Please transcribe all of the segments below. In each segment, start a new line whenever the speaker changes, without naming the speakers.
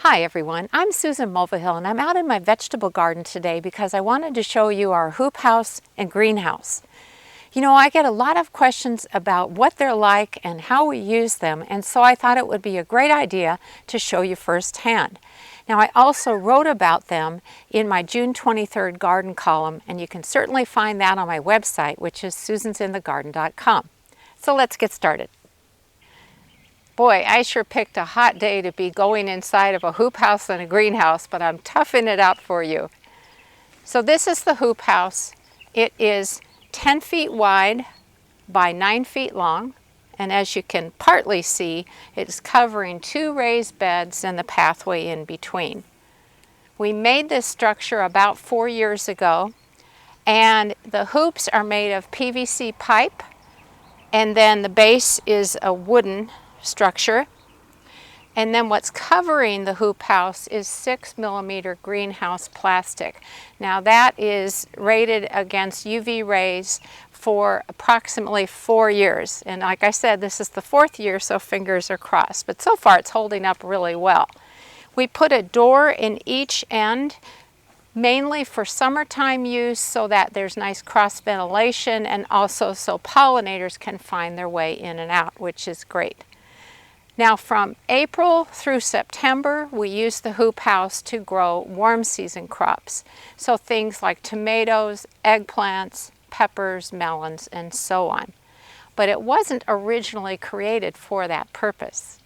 Hi everyone, I'm Susan Mulvihill and I'm out in my vegetable garden today because I wanted to show you our hoop house and greenhouse. You know, I get a lot of questions about what they're like and how we use them, and so I thought it would be a great idea to show you firsthand. Now, I also wrote about them in my June 23rd garden column, and you can certainly find that on my website, which is susansinthegarden.com. So let's get started. Boy, I sure picked a hot day to be going inside of a hoop house and a greenhouse, but I'm toughing it out for you. So this is the hoop house. It is 10 feet wide by 9 feet long, and as you can partly see, it's covering 2 raised beds and the pathway in between. We made this structure about 4 years ago, and the hoops are made of PVC pipe, and then the base is a wooden structure. And then what's covering the hoop house is 6mm greenhouse plastic. Now that is rated against UV rays for approximately 4 years. And like I said, this is the 4th year, so fingers are crossed. But so far it's holding up really well. We put a door in each end, mainly for summertime use so that there's nice cross ventilation and also so pollinators can find their way in and out, which is great. Now from April through September, we use the hoop house to grow warm season crops. So things like tomatoes, eggplants, peppers, melons, and so on. But it wasn't originally created for that purpose.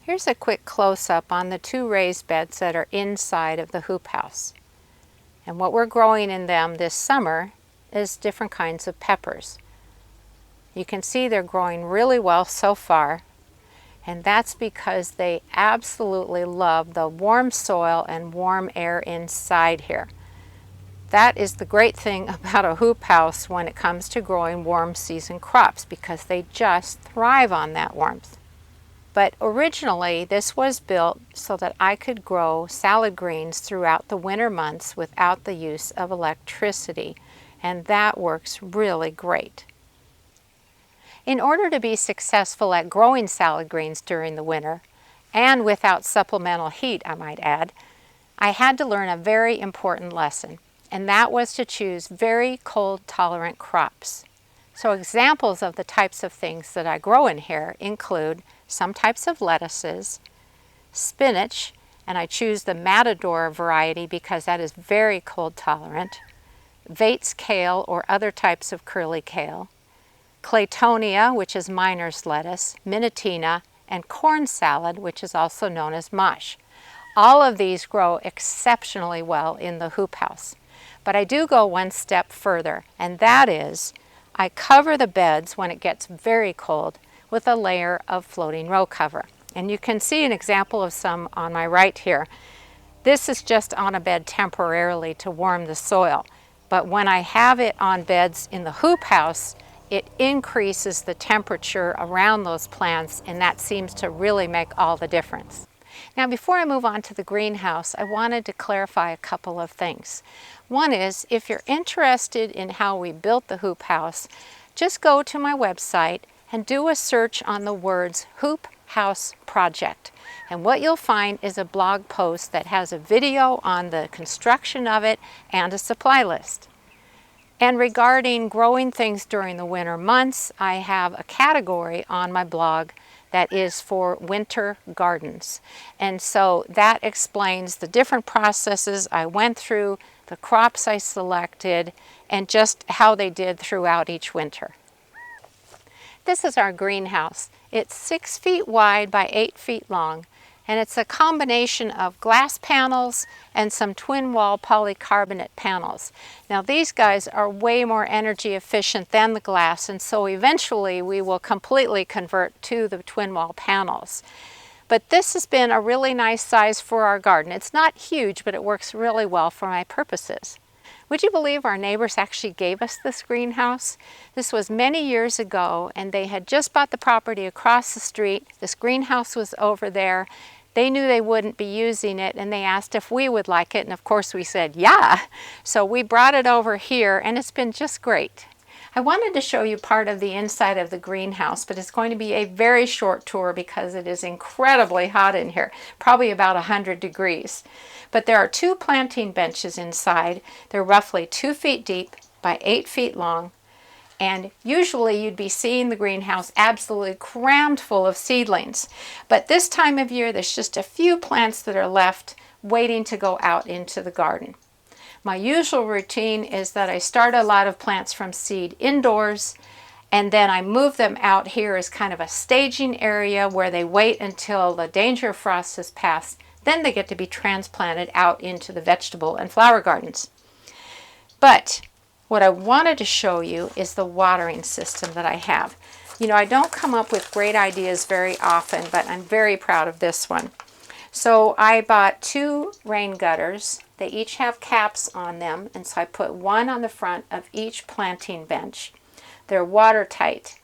Here's a quick close-up on the 2 raised beds that are inside of the hoop house. And what we're growing in them this summer is different kinds of peppers. You can see they're growing really well so far. And that's because they absolutely love the warm soil and warm air inside here. That is the great thing about a hoop house when it comes to growing warm season crops, because they just thrive on that warmth. But originally this was built so that I could grow salad greens throughout the winter months without the use of electricity, and that works really great. In order to be successful at growing salad greens during the winter, and without supplemental heat, I might add, I had to learn a very important lesson, and that was to choose very cold-tolerant crops. So examples of the types of things that I grow in here include some types of lettuces, spinach, and I choose the Matador variety because that is very cold-tolerant, Vate's kale or other types of curly kale, Claytonia, which is miner's lettuce, Minutina, and corn salad, which is also known as mush. All of these grow exceptionally well in the hoop house. But I do go one step further, and that is I cover the beds when it gets very cold with a layer of floating row cover. And you can see an example of some on my right here. This is just on a bed temporarily to warm the soil. But when I have it on beds in the hoop house, it increases the temperature around those plants, and that seems to really make all the difference. Now before I move on to the greenhouse, I wanted to clarify a couple of things. One is, if you're interested in how we built the hoop house, just go to my website and do a search on the words Hoop House Project. And what you'll find is a blog post that has a video on the construction of it and a supply list. And regarding growing things during the winter months, I have a category on my blog that is for winter gardens. And so that explains the different processes I went through, the crops I selected, and just how they did throughout each winter. This is our greenhouse. It's 6 feet wide by 8 feet long, and it's a combination of glass panels and some twin wall polycarbonate panels. Now these guys are way more energy efficient than the glass, and so eventually we will completely convert to the twin wall panels. But this has been a really nice size for our garden. It's not huge, but it works really well for my purposes. Would you believe our neighbors actually gave us this greenhouse? This was many years ago, and they had just bought the property across the street. This greenhouse was over there. They knew they wouldn't be using it, and they asked if we would like it, and of course we said, yeah. So we brought it over here, and it's been just great. I wanted to show you part of the inside of the greenhouse, but it's going to be a very short tour because it is incredibly hot in here, probably about 100 degrees. But there are 2 planting benches inside. They're roughly 2 feet deep by 8 feet long. And usually you'd be seeing the greenhouse absolutely crammed full of seedlings. But this time of year, there's just a few plants that are left waiting to go out into the garden. My usual routine is that I start a lot of plants from seed indoors, and then I move them out here as kind of a staging area where they wait until the danger of frost has passed. Then they get to be transplanted out into the vegetable and flower gardens. But what I wanted to show you is the watering system that I have. You know, I don't come up with great ideas very often, but I'm very proud of this one. So I bought 2 rain gutters. They each have caps on them, and so I put one on the front of each planting bench. They're watertight.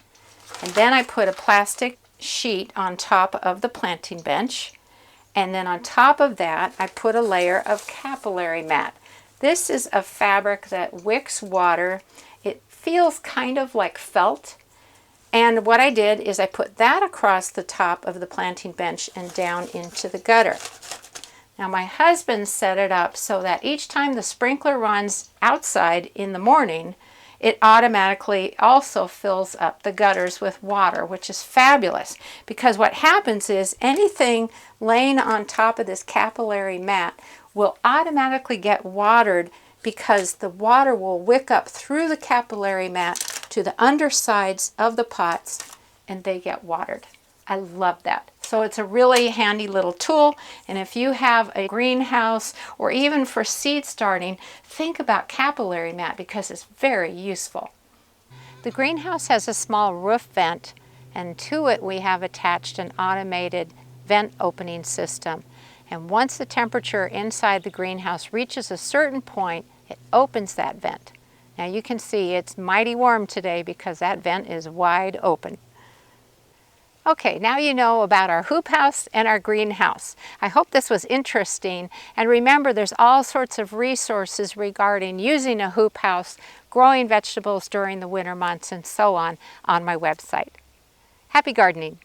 And then I put a plastic sheet on top of the planting bench, and then on top of that I put a layer of capillary mat. This is a fabric that wicks water. It feels kind of like felt. And what I did is I put that across the top of the planting bench and down into the gutter. Now my husband set it up so that each time the sprinkler runs outside in the morning, it automatically also fills up the gutters with water, which is fabulous, because what happens is anything laying on top of this capillary mat will automatically get watered because the water will wick up through the capillary mat to the undersides of the pots and they get watered. I love that. So it's a really handy little tool, and if you have a greenhouse or even for seed starting, think about capillary mat because it's very useful. The greenhouse has a small roof vent, and to it we have attached an automated vent opening system. And once the temperature inside the greenhouse reaches a certain point, it opens that vent. Now you can see it's mighty warm today because that vent is wide open. Okay, now you know about our hoop house and our greenhouse. I hope this was interesting, and remember there's all sorts of resources regarding using a hoop house, growing vegetables during the winter months, and so on my website. Happy gardening!